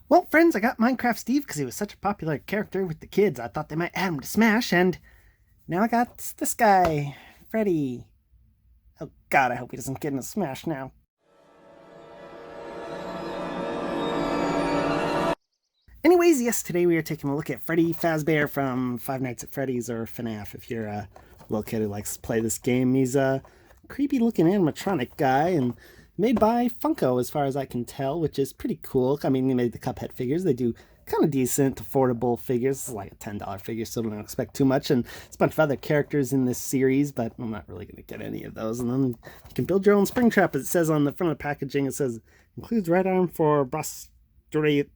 Well, friends, I got Minecraft Steve because he was such a popular character with the kids. I thought they might add him to Smash, and now I got this guy, Freddy. Oh god, I hope he doesn't get into Smash now. Anyways, yes, today we are taking a look at Freddy Fazbear from Five Nights at Freddy's, or FNAF if you're a little kid who likes to play this game. He's a creepy looking animatronic guy and made by Funko as far as I can tell, which is pretty cool. I mean, they made the Cuphead figures. They do kind of decent, affordable figures. It's like a $10 figure, so don't expect too much. And there's a bunch of other characters in this series, but I'm not really going to get any of those. And then you can build your own spring trap, as it says on the front of the packaging. It says, includes right arm for prostrate.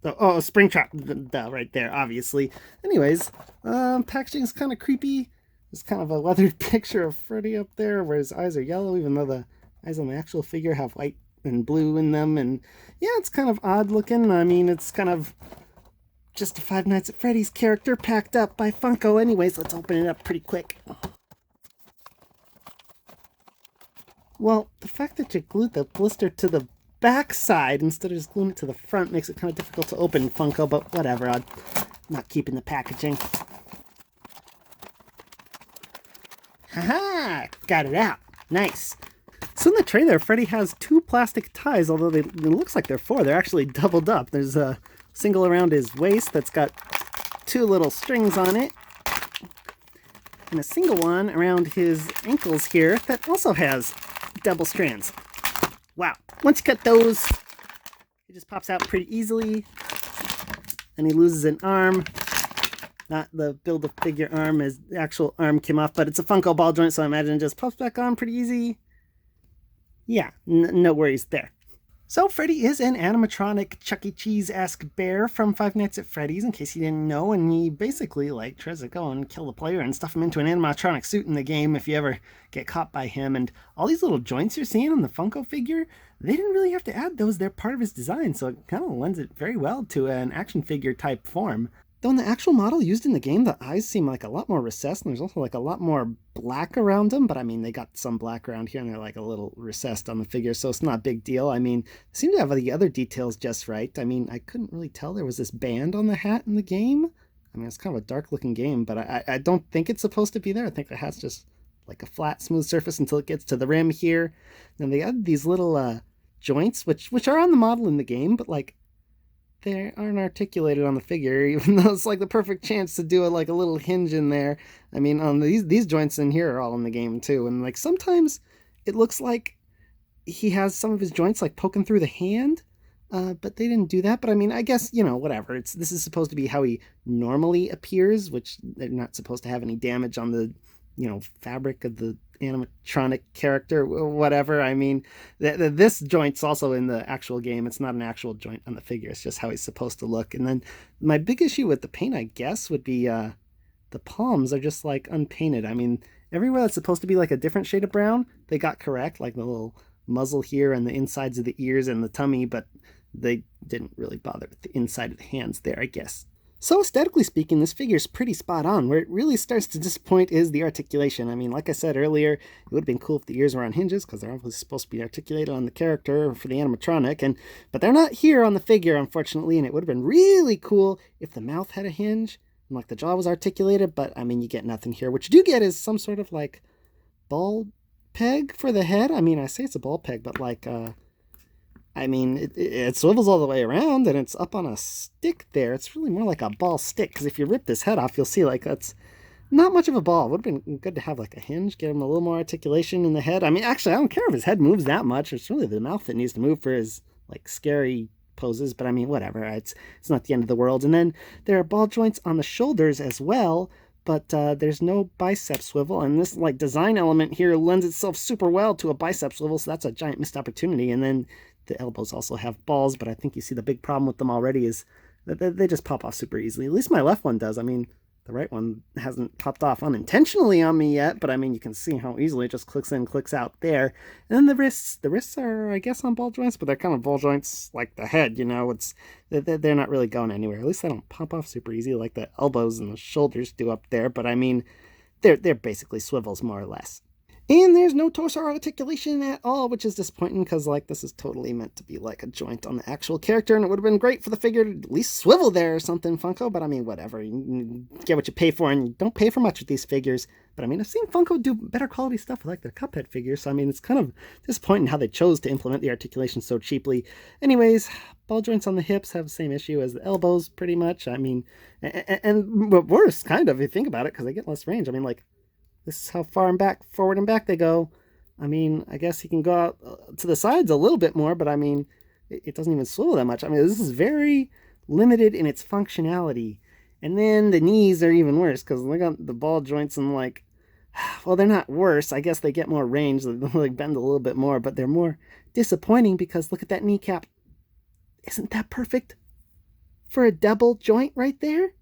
Oh, spring trap, right there, obviously. Anyways, packaging's kind of creepy. There's kind of a weathered picture of Freddy up there where his eyes are yellow, even though the eyes on the actual figure have white and blue in them. And yeah, it's kind of odd looking. I mean, it's kind of just a Five Nights at Freddy's character packed up by Funko. Anyways, let's open it up pretty quick. Well, the fact that you glued the blister to the back side instead of just gluing it to the front makes it kind of difficult to open, Funko, but whatever. I'm not keeping the packaging. Haha! Got it out. Nice. So in the tray there, Freddy has two plastic ties, although it looks like they're four. They're actually doubled up. There's a single around his waist that's got two little strings on it, and a single one around his ankles here that also has double strands. Wow. Once you cut those, it just pops out pretty easily, and he loses an arm. Not the Build-A-Figure arm, as the actual arm came off, but it's a Funko ball joint, so I imagine it just pops back on pretty easy. Yeah, no worries there. So Freddy is an animatronic Chuck E. Cheese-esque bear from Five Nights at Freddy's, in case you didn't know, and he basically tries to go and kill the player and stuff him into an animatronic suit in the game if you ever get caught by him. And all these little joints you're seeing on the Funko figure, they didn't really have to add those. They're part of his design, so it kind of lends it very well to an action figure type form. Though in the actual model used in the game, the eyes seem like a lot more recessed, and there's also a lot more black around them, but I mean, they got some black around here, and they're a little recessed on the figure, so it's not a big deal. I mean, they seem to have the other details just right. I mean, I couldn't really tell there was this band on the hat in the game. I mean, it's kind of a dark-looking game, but I don't think it's supposed to be there. I think the hat's just like a flat, smooth surface until it gets to the rim here. Then they add these little joints, which are on the model in the game, but they aren't articulated on the figure, even though it's the perfect chance to do a little hinge in there. I mean, on these joints in here are all in the game too, and sometimes it looks like he has some of his joints poking through the hand, but they didn't do that. But I mean, I guess, whatever. This is supposed to be how he normally appears, which they're not supposed to have any damage on the fabric of the animatronic character, whatever. I mean, this joint's also in the actual game. It's not an actual joint on the figure. It's just how he's supposed to look. And then my big issue with the paint, I guess, would be the palms are just unpainted. I mean, everywhere that's supposed to be a different shade of brown, they got correct, the little muzzle here and the insides of the ears and the tummy, but they didn't really bother with the inside of the hands there, I guess. So aesthetically speaking, this figure's pretty spot on. Where it really starts to disappoint is the articulation. I mean, like I said earlier, it would have been cool if the ears were on hinges, because they're obviously supposed to be articulated on the character for the animatronic, but they're not here on the figure, unfortunately, and it would have been really cool if the mouth had a hinge, and the jaw was articulated, but I mean, you get nothing here. What you do get is some sort of ball peg for the head. I mean, I say it's a ball peg, but I mean, it swivels all the way around, and it's up on a stick there. It's really more like a ball stick, because if you rip this head off, you'll see that's not much of a ball. It would have been good to have a hinge, give him a little more articulation in the head. I mean, actually, I don't care if his head moves that much. It's really the mouth that needs to move for his scary poses, but I mean, whatever. It's not the end of the world. And then there are ball joints on the shoulders as well, but there's no bicep swivel, and this design element here lends itself super well to a bicep swivel, so that's a giant missed opportunity. And then the elbows also have balls, but I think you see the big problem with them already is that they just pop off super easily. At least my left one does. I mean, the right one hasn't popped off unintentionally on me yet, but I mean, you can see how easily it just clicks in, clicks out there. And then the wrists are, I guess, on ball joints, but they're kind of ball joints like the head, they're not really going anywhere. At least they don't pop off super easy like the elbows and the shoulders do up there, but I mean, they're basically swivels more or less. And there's no torso articulation at all, which is disappointing because, like, this is totally meant to be like a joint on the actual character, and it would have been great for the figure to at least swivel there or something, Funko, but I mean, whatever. You get what you pay for, and you don't pay for much with these figures. But I mean, I've seen Funko do better quality stuff with, like, their Cuphead figures, so I mean, it's kind of disappointing how they chose to implement the articulation so cheaply. Anyways, ball joints on the hips have the same issue as the elbows, pretty much. I mean, but worse, kind of, if you think about it, because they get less range. I mean, like, this is how far and back, forward and back they go. I mean, I guess he can go out to the sides a little bit more, but I mean, it doesn't even swivel that much. I mean, this is very limited in its functionality. And then the knees are even worse, because look at the ball joints and, like, well, they're not worse. I guess they get more range. They like bend a little bit more, but they're more disappointing because look at that kneecap. Isn't that perfect for a double joint right there?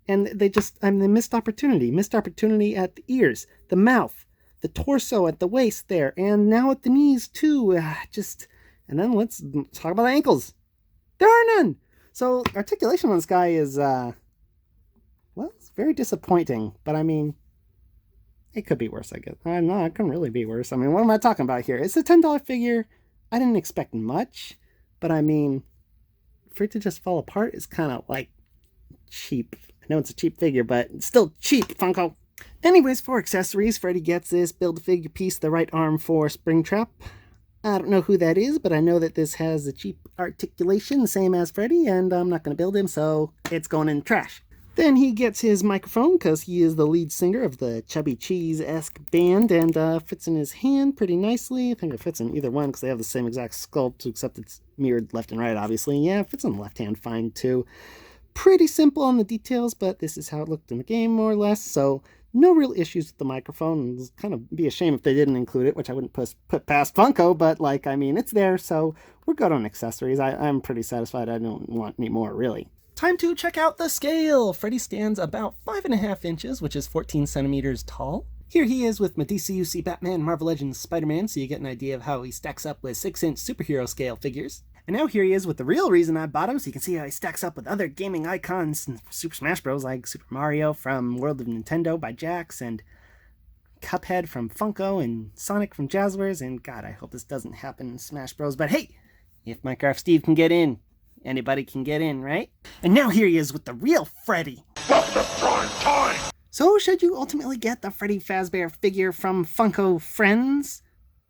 And they just, I mean, they missed opportunity at the ears, the mouth, the torso at the waist there, and now at the knees too. And then let's talk about the ankles. There are none. So articulation on this guy is, well, it's very disappointing, but I mean, it could be worse, I guess. No, it couldn't really be worse. I mean, what am I talking about here? It's a $10 figure. I didn't expect much, but I mean, for it to just fall apart is kind of like cheap. I know it's a cheap figure, but it's still cheap, Funko. Anyways, for accessories, Freddy gets this Build-A-Figure piece, the right arm for Springtrap. I don't know who that is, but I know that this has a cheap articulation, the same as Freddy, and I'm not going to build him, so it's going in the trash. Then he gets his microphone, because he is the lead singer of the Chubby Cheese-esque band, and fits in his hand pretty nicely. I think it fits in either one, because they have the same exact sculpt, except it's mirrored left and right, obviously. Yeah, it fits on the left hand fine, too. Pretty simple on the details, but this is how it looked in the game, more or less, so no real issues with the microphone. It's kind of be a shame if they didn't include it, which I wouldn't put past Funko, but, like, I mean, it's there, so we're good on accessories. I'm pretty satisfied. I don't want any more, really. Time to check out the scale! Freddy stands about 5.5 inches, which is 14 centimeters tall. Here he is with DCUC Batman, Marvel Legends, Spider-Man, so you get an idea of how he stacks up with 6-inch superhero scale figures. And now here he is with the real reason I bought him, so you can see how he stacks up with other gaming icons in Super Smash Bros. Like Super Mario from World of Nintendo by Jax, and Cuphead from Funko, and Sonic from Jazzwares, and God, I hope this doesn't happen in Smash Bros. But hey, if Minecraft Steve can get in, anybody can get in, right? And now here he is with the real Freddy. Welcome to prime time! So should you ultimately get the Freddy Fazbear figure from Funko Friends?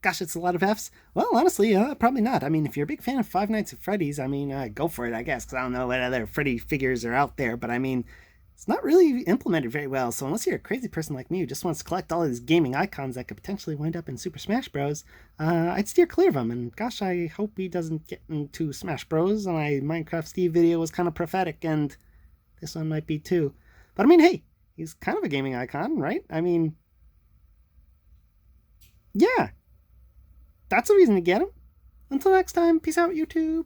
Gosh, it's a lot of F's. Well, honestly, probably not. I mean, if you're a big fan of Five Nights at Freddy's, I mean, go for it, I guess, because I don't know what other Freddy figures are out there, but I mean, it's not really implemented very well, so unless you're a crazy person like me who just wants to collect all of these gaming icons that could potentially wind up in Super Smash Bros., I'd steer clear of them, and gosh, I hope he doesn't get into Smash Bros. My Minecraft Steve video was kind of prophetic, and this one might be too. But I mean, hey, he's kind of a gaming icon, right? I mean, yeah. That's a reason to get him. Until next time, peace out, YouTube.